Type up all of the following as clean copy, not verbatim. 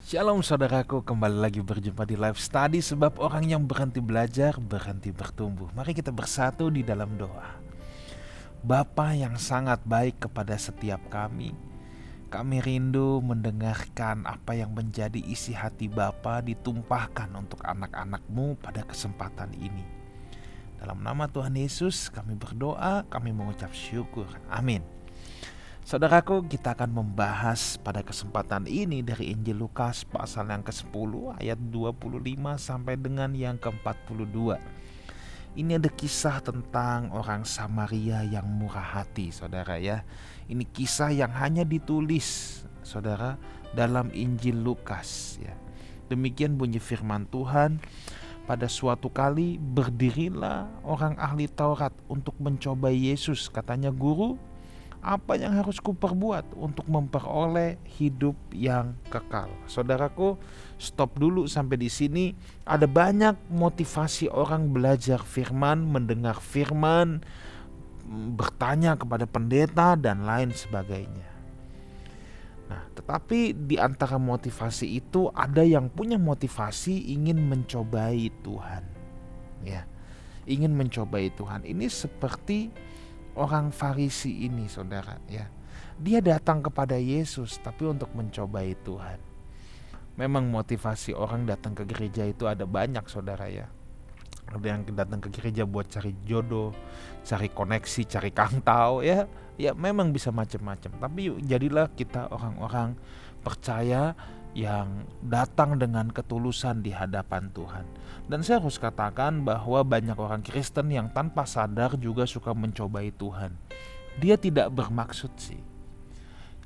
Shalom saudaraku, kembali lagi berjumpa di Live Study. Sebab orang yang berhenti belajar, berhenti bertumbuh. Mari kita bersatu di dalam doa. Bapa yang sangat baik kepada setiap kami rindu mendengarkan apa yang menjadi isi hati Bapa ditumpahkan untuk anak-anak-Mu pada kesempatan ini. Dalam nama Tuhan Yesus kami berdoa, kami mengucap syukur. Amin. Saudaraku, kita akan membahas pada kesempatan ini dari Injil Lukas pasal yang ke-10 ayat 25 sampai dengan yang ke-42. Ini ada kisah tentang orang Samaria yang murah hati, saudara ya. Ini kisah yang hanya ditulis, saudara, dalam Injil Lukas ya. Demikian bunyi firman Tuhan. Pada suatu kali berdirilah orang ahli Taurat untuk mencoba Yesus. Katanya, "Guru, apa yang harus kuperbuat untuk memperoleh hidup yang kekal?" Saudaraku, stop dulu sampai di sini. Ada banyak motivasi orang belajar firman, mendengar firman, bertanya kepada pendeta dan lain sebagainya. Nah, tetapi di antara motivasi itu ada yang punya motivasi ingin mencobai Tuhan. Ya, ingin mencobai Tuhan. Ini seperti orang Farisi ini, saudara ya. Dia datang kepada Yesus tapi untuk mencobai Tuhan. Memang motivasi orang datang ke gereja itu ada banyak, saudara ya. Ada yang datang ke gereja buat cari jodoh, cari koneksi, cari kangtau ya. Ya memang bisa macam-macam. Tapi yuk jadilah kita orang-orang percaya yang datang dengan ketulusan di hadapan Tuhan. Dan saya harus katakan bahwa banyak orang Kristen yang tanpa sadar juga suka mencobai Tuhan. Dia tidak bermaksud sih.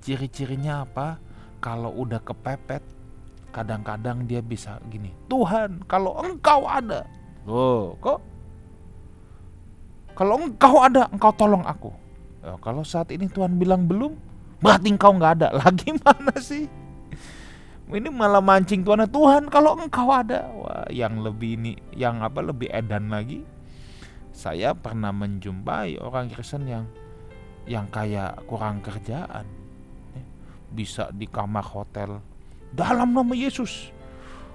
Ciri-cirinya apa? Kalau udah kepepet, kadang-kadang dia bisa gini, "Tuhan, kalau Engkau ada." Loh, kok? "Kalau Engkau ada, Engkau tolong aku." Ya, kalau saat ini Tuhan bilang belum, berarti Engkau gak ada. Lagi mana sih? Ini malah mancing Tuhan, "Tuhan, kalau Engkau ada." Wah, yang lebih lebih edan lagi. Saya pernah menjumpai orang Kristen yang kayak kurang kerjaan. Bisa di kamar hotel, "Dalam nama Yesus,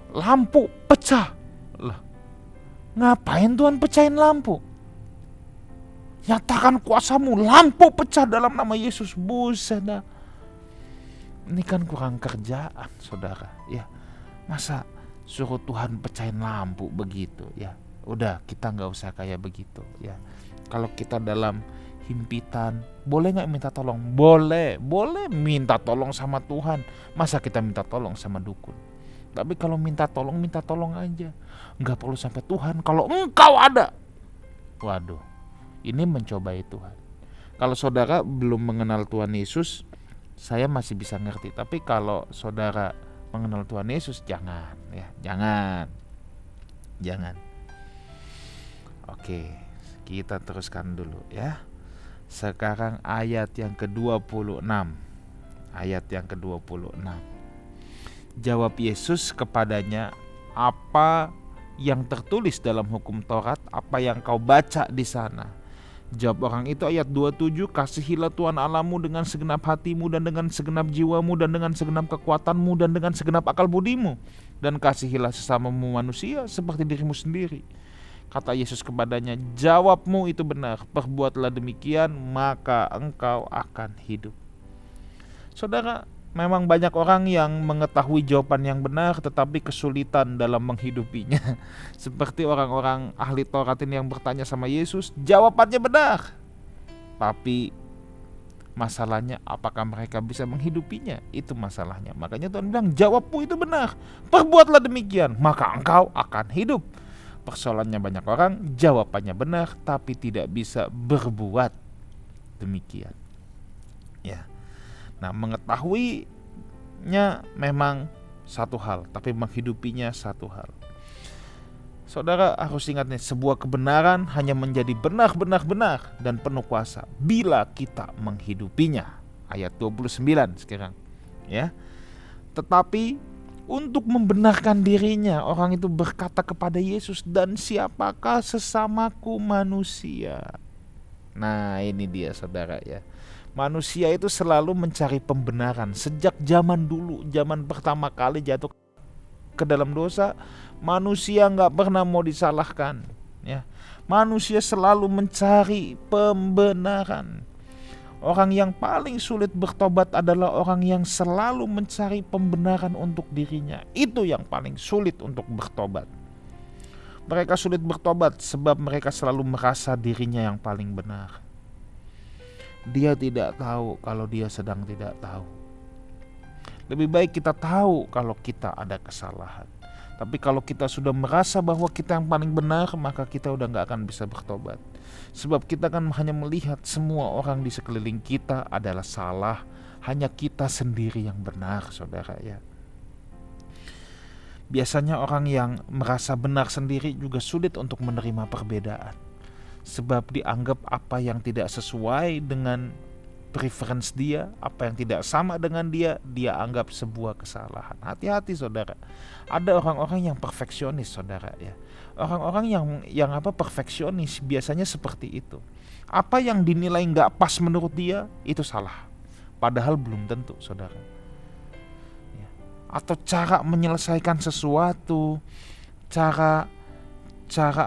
lampu pecah." Lah, ngapain Tuhan pecahin lampu? "Nyatakan kuasamu, lampu pecah dalam nama Yesus." Buset dah. Ini kan kurang kerjaan, saudara ya. Masa suruh Tuhan pecahin lampu begitu ya. Udah, kita gak usah kayak begitu ya. Kalau kita dalam himpitan, boleh gak minta tolong? Boleh minta tolong sama Tuhan. Masa kita minta tolong sama dukun? Tapi kalau minta tolong aja. Gak perlu sampai, "Tuhan, kalau Engkau ada." Waduh, ini mencobai Tuhan. Kalau saudara belum mengenal Tuhan Yesus, saya masih bisa ngerti. Tapi kalau saudara mengenal Tuhan Yesus, jangan ya, jangan. Oke, kita teruskan dulu ya. Sekarang ayat yang ke-26. Ayat yang ke-26. Jawab Yesus kepadanya, "Apa yang tertulis dalam hukum Taurat? Apa yang kau baca di sana?" Jawab orang itu, ayat 27, "Kasihilah Tuhan Allahmu dengan segenap hatimu dan dengan segenap jiwamu dan dengan segenap kekuatanmu dan dengan segenap akal budimu. Dan kasihilah sesamamu manusia seperti dirimu sendiri." Kata Yesus kepadanya, "Jawabmu itu benar, perbuatlah demikian, maka engkau akan hidup." Saudara, memang banyak orang yang mengetahui jawaban yang benar tetapi kesulitan dalam menghidupinya. Seperti orang-orang ahli Taurat ini yang bertanya sama Yesus, jawabannya benar. Tapi masalahnya apakah mereka bisa menghidupinya? Itu masalahnya. Makanya Tuhan bilang, "Jawabmu itu benar, perbuatlah demikian, maka engkau akan hidup." Persoalannya banyak orang jawabannya benar tapi tidak bisa berbuat demikian. Ya. Nah, mengetahuinya memang satu hal, tapi menghidupinya satu hal. Saudara harus ingat nih, sebuah kebenaran hanya menjadi benar dan penuh kuasa bila kita menghidupinya. Ayat 29 sekarang ya. Tetapi untuk membenarkan dirinya, orang itu berkata kepada Yesus, "Dan siapakah sesamaku manusia?" Nah, ini dia saudara ya. Manusia itu selalu mencari pembenaran. Sejak zaman dulu, zaman pertama kali jatuh ke dalam dosa, manusia nggak pernah mau disalahkan. Ya, manusia selalu mencari pembenaran. Orang yang paling sulit bertobat adalah orang yang selalu mencari pembenaran untuk dirinya. Itu yang paling sulit untuk bertobat. Mereka sulit bertobat sebab mereka selalu merasa dirinya yang paling benar. Dia tidak tahu kalau dia sedang tidak tahu. Lebih baik kita tahu kalau kita ada kesalahan. Tapi kalau kita sudah merasa bahwa kita yang paling benar, maka kita udah gak akan bisa bertobat. Sebab kita kan hanya melihat semua orang di sekeliling kita adalah salah. Hanya kita sendiri yang benar, saudara ya. Biasanya orang yang merasa benar sendiri juga sulit untuk menerima perbedaan. Sebab dianggap apa yang tidak sesuai dengan preference dia, apa yang tidak sama dengan dia anggap sebuah kesalahan. Hati-hati saudara. Ada orang-orang yang perfeksionis saudara ya. Orang-orang yang perfeksionis biasanya seperti itu. Apa yang dinilai nggak pas menurut dia itu salah. Padahal belum tentu saudara. Ya. Atau cara menyelesaikan sesuatu, cara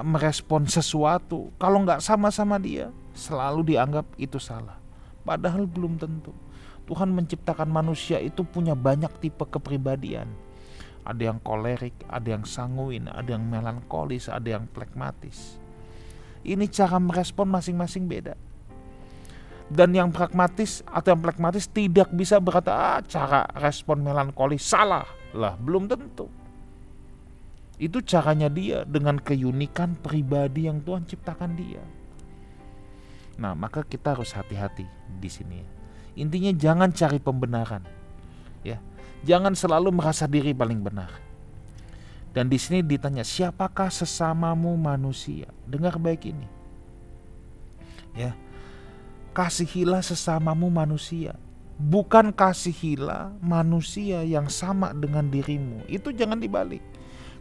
merespon sesuatu, kalau nggak sama-sama dia selalu dianggap itu salah. Padahal belum tentu. Tuhan menciptakan manusia itu punya banyak tipe kepribadian. Ada yang kolerik, ada yang sanguin, ada yang melankolis, ada yang pragmatis. Ini cara merespon masing-masing beda. Dan yang pragmatis atau yang pragmatis tidak bisa berkata cara respon melankolis salah. Lah, belum tentu. Itu caranya dia dengan keunikan pribadi yang Tuhan ciptakan dia. Nah, maka kita harus hati-hati di sini. Intinya jangan cari pembenaran. Ya. Jangan selalu merasa diri paling benar. Dan di sini ditanya, siapakah sesamamu manusia? Dengar baik ini. Ya. Kasihilah sesamamu manusia. Bukan kasihilah manusia yang sama dengan dirimu. Itu jangan dibalik.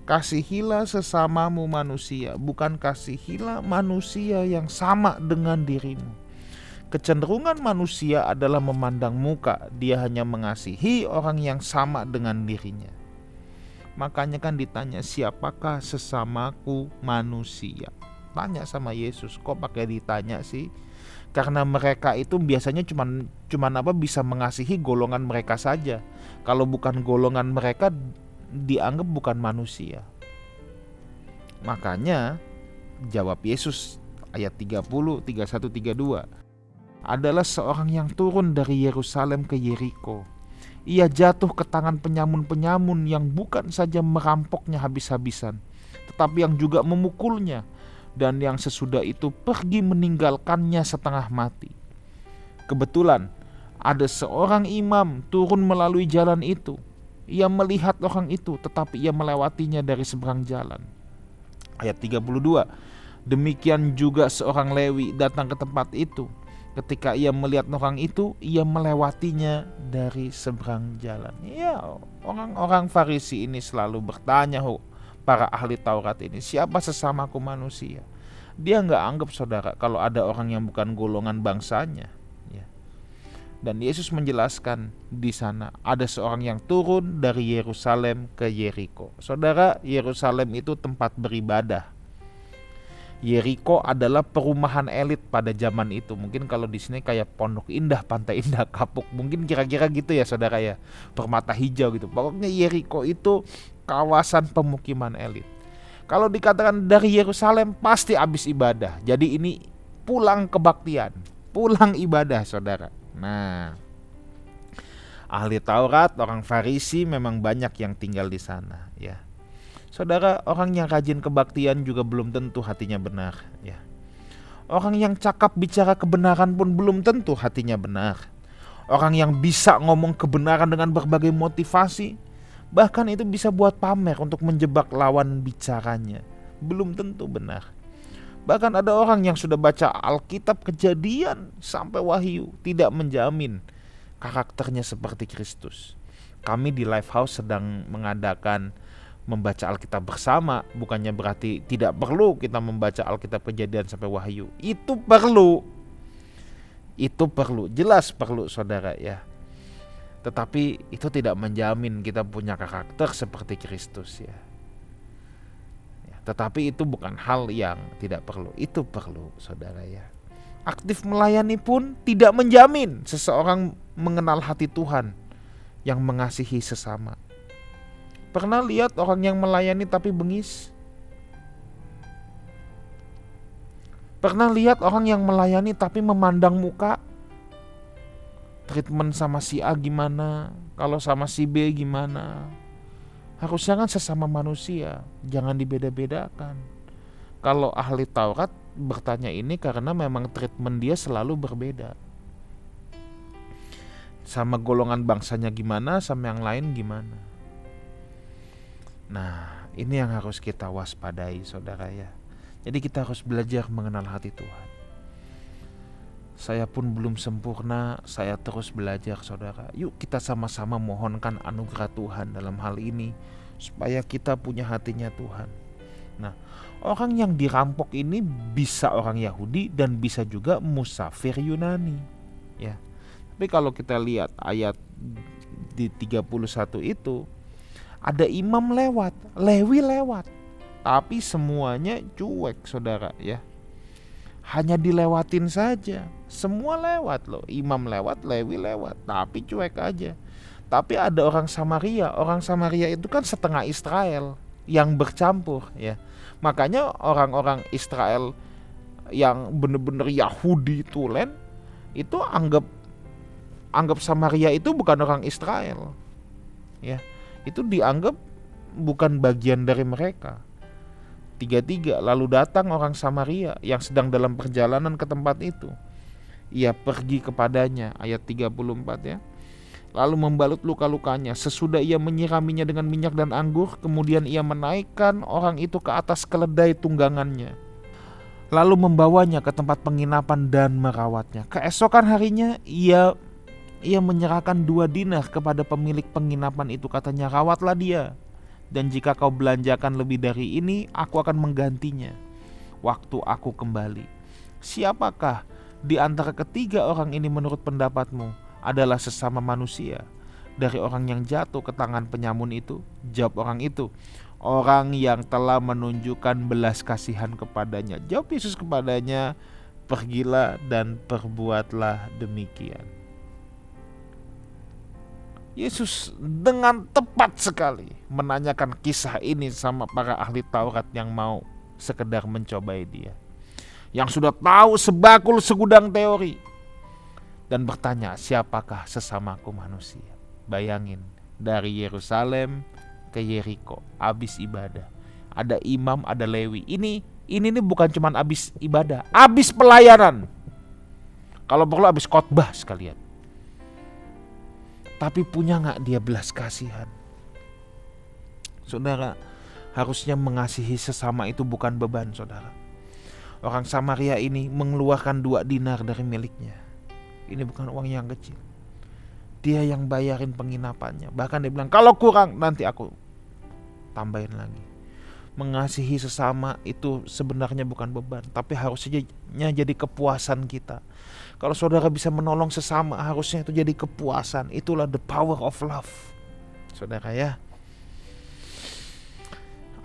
Kasihilah sesamamu manusia, bukan kasihilah manusia yang sama dengan dirimu. Kecenderungan manusia adalah memandang muka, dia hanya mengasihi orang yang sama dengan dirinya. Makanya kan ditanya, siapakah sesamaku manusia? Tanya sama Yesus, kok pakai ditanya sih? Karena mereka itu biasanya cuman bisa mengasihi golongan mereka saja. Kalau bukan golongan mereka, dianggap bukan manusia. Makanya jawab Yesus ayat 30, 31, 32 adalah seorang yang turun dari Yerusalem ke Yeriko. Ia jatuh ke tangan penyamun-penyamun yang bukan saja merampoknya habis-habisan, tetapi yang juga memukulnya, dan yang sesudah itu pergi meninggalkannya setengah mati. Kebetulan ada seorang imam turun melalui jalan itu. Ia melihat orang itu, tetapi ia melewatinya dari seberang jalan. Ayat 32. Demikian juga seorang Lewi datang ke tempat itu. Ketika ia melihat orang itu, ia melewatinya dari seberang jalan. Ya, orang-orang Farisi ini selalu bertanya, para ahli Taurat ini, siapa sesamaku manusia? Dia nggak anggap saudara kalau ada orang yang bukan golongan bangsanya. Dan Yesus menjelaskan di sana ada seorang yang turun dari Yerusalem ke Yeriko. Saudara, Yerusalem itu tempat beribadah. Yeriko adalah perumahan elit pada zaman itu. Mungkin kalau di sini kayak Pondok Indah, Pantai Indah Kapuk, mungkin kira-kira gitu ya saudara ya. Permata hijau gitu. Pokoknya Yeriko itu kawasan pemukiman elit. Kalau dikatakan dari Yerusalem pasti habis ibadah. Jadi ini pulang kebaktian, pulang ibadah saudara. Nah, ahli Taurat, orang Farisi memang banyak yang tinggal di sana, ya. Saudara, orang yang rajin kebaktian juga belum tentu hatinya benar, ya. Orang yang cakap bicara kebenaran pun belum tentu hatinya benar. Orang yang bisa ngomong kebenaran dengan berbagai motivasi, bahkan itu bisa buat pamer untuk menjebak lawan bicaranya, belum tentu benar. Bahkan ada orang yang sudah baca Alkitab Kejadian sampai Wahyu tidak menjamin karakternya seperti Kristus. Kami di Lifehouse sedang mengadakan membaca Alkitab bersama, bukannya berarti tidak perlu kita membaca Alkitab Kejadian sampai Wahyu. Itu perlu. Itu perlu, jelas perlu saudara ya. Tetapi itu tidak menjamin kita punya karakter seperti Kristus ya. Tetapi itu bukan hal yang tidak perlu, itu perlu saudara ya. Aktif melayani pun tidak menjamin seseorang mengenal hati Tuhan yang mengasihi sesama. Pernah lihat orang yang melayani tapi bengis? Pernah lihat orang yang melayani tapi memandang muka? Treatment sama si A gimana? Kalau sama si B gimana? Harusnya kan sesama manusia, jangan dibeda-bedakan. Kalau ahli Taurat bertanya ini karena memang treatment dia selalu berbeda. Sama golongan bangsanya gimana, sama yang lain gimana. Nah, ini yang harus kita waspadai saudara ya. Jadi kita harus belajar mengenal hati Tuhan. Saya pun belum sempurna, saya terus belajar saudara. Yuk kita sama-sama mohonkan anugerah Tuhan dalam hal ini, supaya kita punya hatinya Tuhan. Nah, orang yang dirampok ini bisa orang Yahudi dan bisa juga musafir Yunani ya. Tapi kalau kita lihat ayat di 31 itu, ada imam lewat, Lewi lewat, tapi semuanya cuek saudara ya. Hanya dilewatin saja. Semua lewat loh. Imam lewat, Lewi lewat, tapi cuek aja. Tapi ada orang Samaria. Orang Samaria itu kan setengah Israel yang bercampur ya. Makanya orang-orang Israel yang benar-benar Yahudi tulen itu anggap Samaria itu bukan orang Israel. Ya. Itu dianggap bukan bagian dari mereka. 33, lalu datang orang Samaria yang sedang dalam perjalanan ke tempat itu. Ia pergi kepadanya, ayat 34 ya. Lalu membalut luka-lukanya. Sesudah ia menyiraminya dengan minyak dan anggur, kemudian ia menaikkan orang itu ke atas keledai tunggangannya. Lalu membawanya ke tempat penginapan dan merawatnya. Keesokan harinya ia menyerahkan 2 dinar kepada pemilik penginapan itu. Katanya, rawatlah dia. Dan jika kau belanjakan lebih dari ini, aku akan menggantinya waktu aku kembali. Siapakah di antara ketiga orang ini menurut pendapatmu adalah sesama manusia dari orang yang jatuh ke tangan penyamun itu? Jawab orang itu, orang yang telah menunjukkan belas kasihan kepadanya. Jawab Yesus kepadanya, pergilah dan perbuatlah demikian. Yesus dengan tepat sekali menanyakan kisah ini sama para ahli Taurat yang mau sekedar mencobai dia, yang sudah tahu sebakul segudang teori, dan bertanya, siapakah sesamaku manusia? Bayangin, dari Yerusalem ke Yeriko, habis ibadah. Ada imam, ada Lewi. Ini bukan cuma habis ibadah, habis pelayanan. Kalau perlu habis khotbah sekalian. Tapi punya gak dia belas kasihan? Saudara, harusnya mengasihi sesama itu bukan beban saudara. Orang Samaria ini mengeluarkan 2 dinar dari miliknya. Ini bukan uang yang kecil. Dia yang bayarin penginapannya. Bahkan dia bilang, kalau kurang nanti aku tambahin lagi. Mengasihi sesama itu sebenarnya bukan beban, tapi harusnya jadi kepuasan kita. Kalau saudara bisa menolong sesama, harusnya itu jadi kepuasan. Itulah the power of love saudara ya.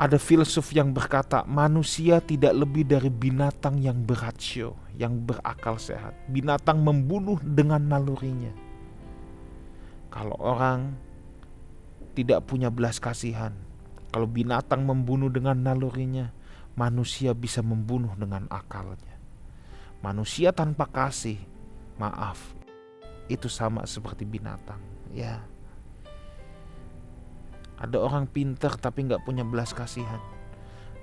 Ada filsuf yang berkata, manusia tidak lebih dari binatang yang berasio, yang berakal sehat. Binatang membunuh dengan nalurinya. Kalau orang tidak punya belas kasihan, kalau binatang membunuh dengan nalurinya, manusia bisa membunuh dengan akalnya. Manusia tanpa kasih, maaf, itu sama seperti binatang ya. Ada orang pintar tapi gak punya belas kasihan.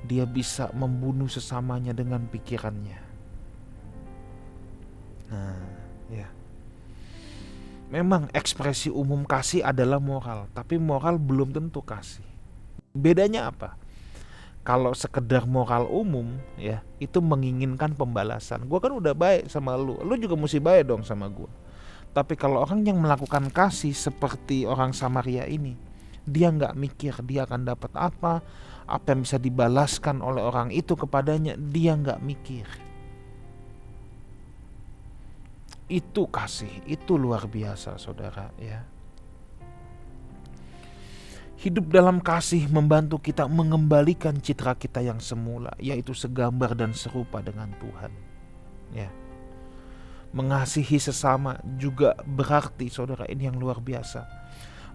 Dia bisa membunuh sesamanya dengan pikirannya. Nah ya, memang ekspresi umum kasih adalah moral, tapi moral belum tentu kasih. Bedanya apa? Kalau sekedar moral umum ya, itu menginginkan pembalasan. Gue kan udah baik sama lu juga mesti baik dong sama gue. Tapi kalau orang yang melakukan kasih seperti orang Samaria ini, dia gak mikir dia akan dapat apa yang bisa dibalaskan oleh orang itu kepadanya. Dia gak mikir. Itu kasih, itu luar biasa saudara ya. Hidup dalam kasih membantu kita mengembalikan citra kita yang semula, yaitu segambar dan serupa dengan Tuhan. Ya. Mengasihi sesama juga berarti saudara, ini yang luar biasa,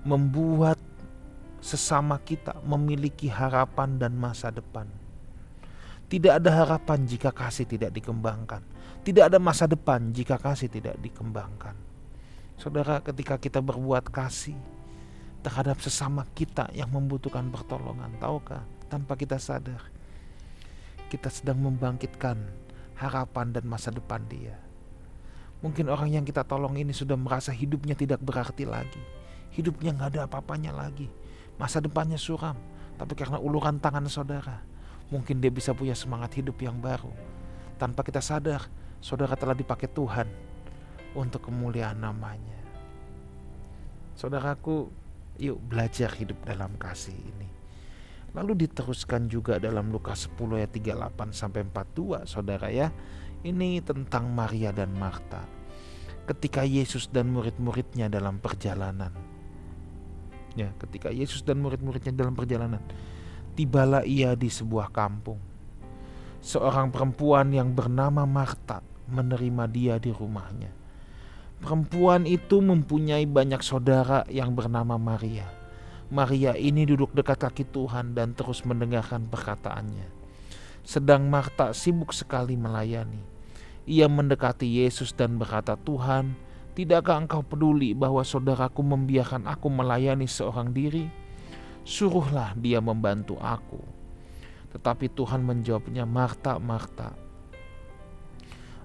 membuat sesama kita memiliki harapan dan masa depan. Tidak ada harapan jika kasih tidak dikembangkan. Tidak ada masa depan jika kasih tidak dikembangkan. Saudara, ketika kita berbuat kasih terhadap sesama kita yang membutuhkan pertolongan, tahukah, tanpa kita sadar, kita sedang membangkitkan harapan dan masa depan dia. Mungkin orang yang kita tolong ini sudah merasa hidupnya tidak berarti lagi, hidupnya gak ada apa-apanya lagi, masa depannya suram. Tapi karena uluran tangan saudara, mungkin dia bisa punya semangat hidup yang baru. Tanpa kita sadar, saudara telah dipakai Tuhan untuk kemuliaan namanya. Saudaraku, yuk belajar hidup dalam kasih ini. Lalu diteruskan juga dalam Lukas 10 ayat 38 sampai 42 saudara ya. Ini tentang Maria dan Marta. Ketika Yesus dan murid-muridnya dalam perjalanan. Ya, ketika Yesus dan murid-muridnya dalam perjalanan, tibalah ia di sebuah kampung. Seorang perempuan yang bernama Marta menerima dia di rumahnya. Perempuan itu mempunyai banyak saudara yang bernama Maria. Maria ini duduk dekat kaki Tuhan dan terus mendengarkan perkataannya. Sedang Marta sibuk sekali melayani. Ia mendekati Yesus dan berkata, "Tuhan, tidakkah engkau peduli bahwa saudaraku membiarkan aku melayani seorang diri? Suruhlah dia membantu aku." Tetapi Tuhan menjawabnya, "Marta, Marta,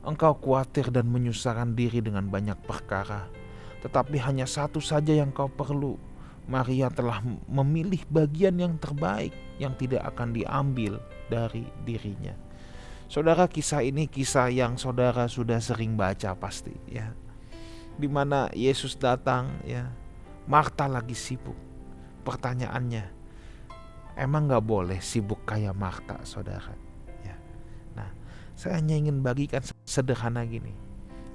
engkau khawatir dan menyusahkan diri dengan banyak perkara, tetapi hanya satu saja yang kau perlu. Maria telah memilih bagian yang terbaik yang tidak akan diambil dari dirinya." Saudara, kisah ini kisah yang saudara sudah sering baca pasti ya. Di mana Yesus datang ya, Marta lagi sibuk. Pertanyaannya, emang gak boleh sibuk kayak Marta saudara? Saya hanya ingin bagikan sederhana gini.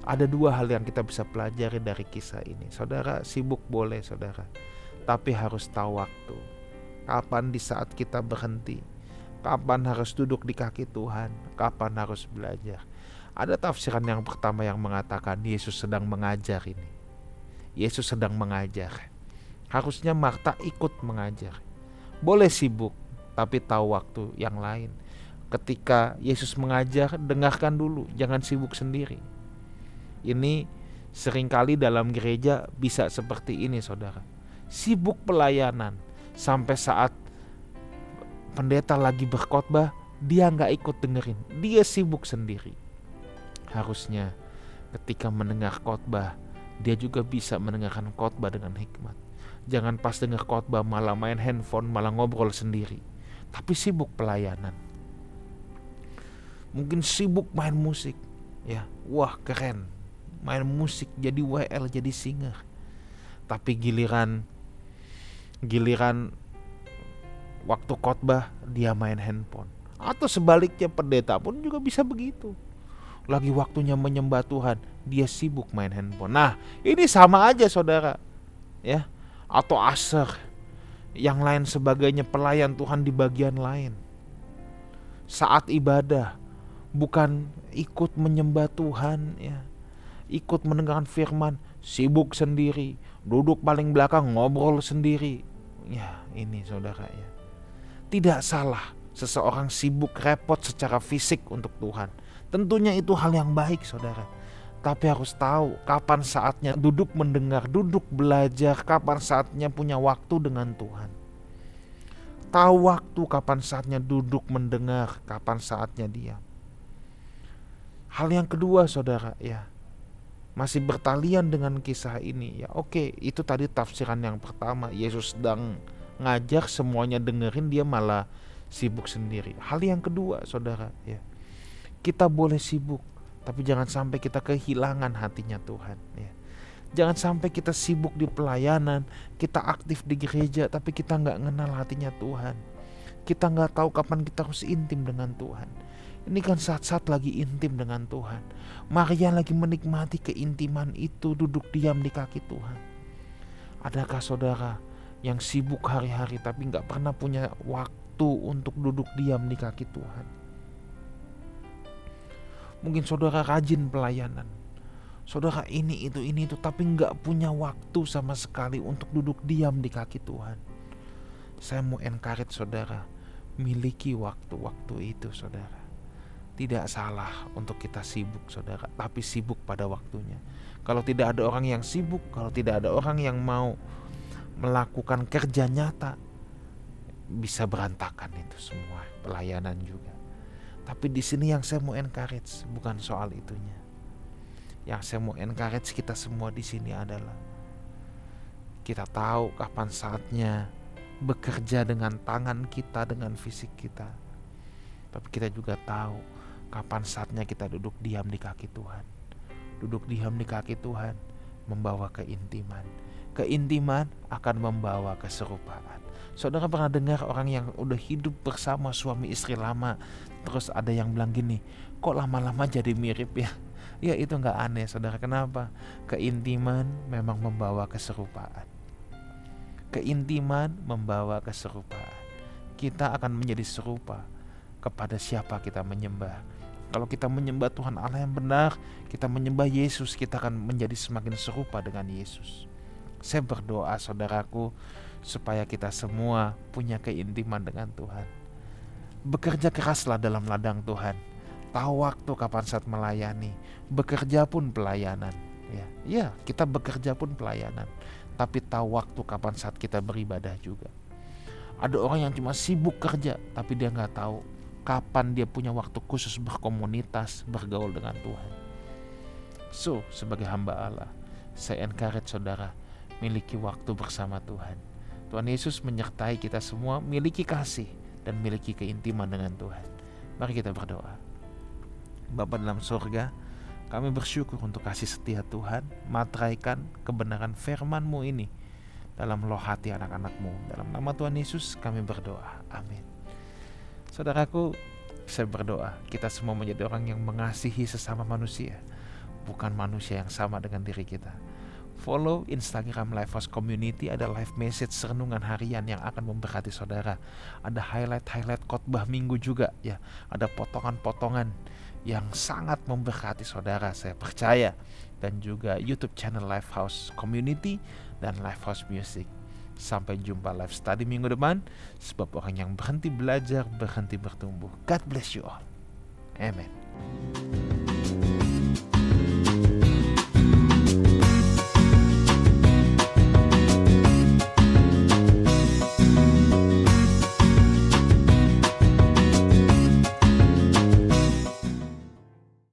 Ada dua hal yang kita bisa pelajari dari kisah ini. Saudara, sibuk boleh saudara, tapi harus tahu waktu. Kapan di saat kita berhenti, kapan harus duduk di kaki Tuhan, kapan harus belajar. Ada tafsiran yang pertama yang mengatakan Yesus sedang mengajar ini. Yesus sedang mengajar. Harusnya Marta ikut mengajar. Boleh sibuk, tapi tahu waktu yang lain. Ketika Yesus mengajar, dengarkan dulu, jangan sibuk sendiri. Ini seringkali dalam gereja bisa seperti ini saudara. Sibuk pelayanan, sampai saat pendeta lagi berkhotbah, dia gak ikut dengerin, dia sibuk sendiri. Harusnya ketika mendengar khotbah, dia juga bisa mendengarkan khotbah dengan hikmat. Jangan pas dengar khotbah malah main handphone, malah ngobrol sendiri, tapi sibuk pelayanan. Mungkin sibuk main musik ya, wah keren, main musik jadi WL, jadi singer. Tapi giliran waktu khotbah dia main handphone. Atau sebaliknya, pendeta pun juga bisa begitu. Lagi waktunya menyembah Tuhan, dia sibuk main handphone. Nah, ini sama aja saudara ya. Atau aser, yang lain sebagainya, pelayan Tuhan di bagian lain. Saat ibadah bukan ikut menyembah Tuhan ya, ikut mendengarkan firman, sibuk sendiri, duduk paling belakang ngobrol sendiri. Ya, ini saudara ya. Tidak salah seseorang sibuk repot secara fisik untuk Tuhan. Tentunya itu hal yang baik saudara. Tapi harus tahu kapan saatnya duduk mendengar, duduk belajar, kapan saatnya punya waktu dengan Tuhan. Tahu waktu kapan saatnya duduk mendengar, kapan saatnya diam. Hal yang kedua saudara ya, masih bertalian dengan kisah ini ya. Oke, itu tadi tafsiran yang pertama. Yesus sedang ngajar, semuanya dengerin, dia malah sibuk sendiri. Hal yang kedua saudara ya, kita boleh sibuk, tapi jangan sampai kita kehilangan hatinya Tuhan ya. Jangan sampai kita sibuk di pelayanan, kita aktif di gereja, tapi kita gak kenal hatinya Tuhan. Kita gak tahu kapan kita harus intim dengan Tuhan. Ini kan saat-saat lagi intim dengan Tuhan. Maria lagi menikmati keintiman itu, duduk diam di kaki Tuhan. Adakah saudara yang sibuk hari-hari tapi gak pernah punya waktu untuk duduk diam di kaki Tuhan? Mungkin saudara rajin pelayanan, saudara ini itu tapi gak punya waktu sama sekali untuk duduk diam di kaki Tuhan. Saya mau encourage saudara, miliki waktu-waktu itu saudara. Tidak salah untuk kita sibuk saudara, tapi sibuk pada waktunya. Kalau tidak ada orang yang sibuk, kalau tidak ada orang yang mau melakukan kerja nyata, bisa berantakan itu semua, pelayanan juga. Tapi di sini yang saya mau encourage bukan soal itunya. Yang saya mau encourage kita semua di sini adalah kita tahu kapan saatnya bekerja dengan tangan kita, dengan fisik kita. Tapi kita juga tahu kapan saatnya kita duduk diam di kaki Tuhan. Duduk diam di kaki Tuhan membawa keintiman. Keintiman akan membawa keserupaan. Saudara pernah dengar orang yang udah hidup bersama suami istri lama, terus ada yang bilang gini, kok lama-lama jadi mirip ya? Ya itu gak aneh saudara. Kenapa? Keintiman memang membawa keserupaan. Keintiman membawa keserupaan. Kita akan menjadi serupa kepada siapa kita menyembah. Kalau kita menyembah Tuhan Allah yang benar, kita menyembah Yesus, kita akan menjadi semakin serupa dengan Yesus. Saya berdoa saudaraku, supaya kita semua punya keintiman dengan Tuhan. Bekerja keraslah dalam ladang Tuhan. Tahu waktu kapan saat melayani. Bekerja pun pelayanan. Ya, kita bekerja pun pelayanan. Tapi tahu waktu kapan saat kita beribadah juga. Ada orang yang cuma sibuk kerja, tapi dia gak tahu kapan dia punya waktu khusus berkomunitas, bergaul dengan Tuhan. So, sebagai hamba Allah, saya encourage saudara, miliki waktu bersama Tuhan. Tuhan Yesus menyertai kita semua, miliki kasih dan miliki keintiman dengan Tuhan. Mari kita berdoa. Bapa dalam surga, kami bersyukur untuk kasih setia Tuhan, materaikan kebenaran firman-Mu ini dalam loh hati anak-anak-Mu. Dalam nama Tuhan Yesus kami berdoa. Amin. Saudaraku, saya berdoa kita semua menjadi orang yang mengasihi sesama manusia, bukan manusia yang sama dengan diri kita. Follow Instagram Lifehouse Community, ada live message renungan harian yang akan memberkati saudara. Ada highlight khotbah minggu juga ya. Ada potongan-potongan yang sangat memberkati saudara, saya percaya. Dan juga YouTube channel Lifehouse Community dan Lifehouse Music. Sampai jumpa live study minggu depan, sebab orang yang berhenti belajar berhenti bertumbuh. God bless you all. Amen.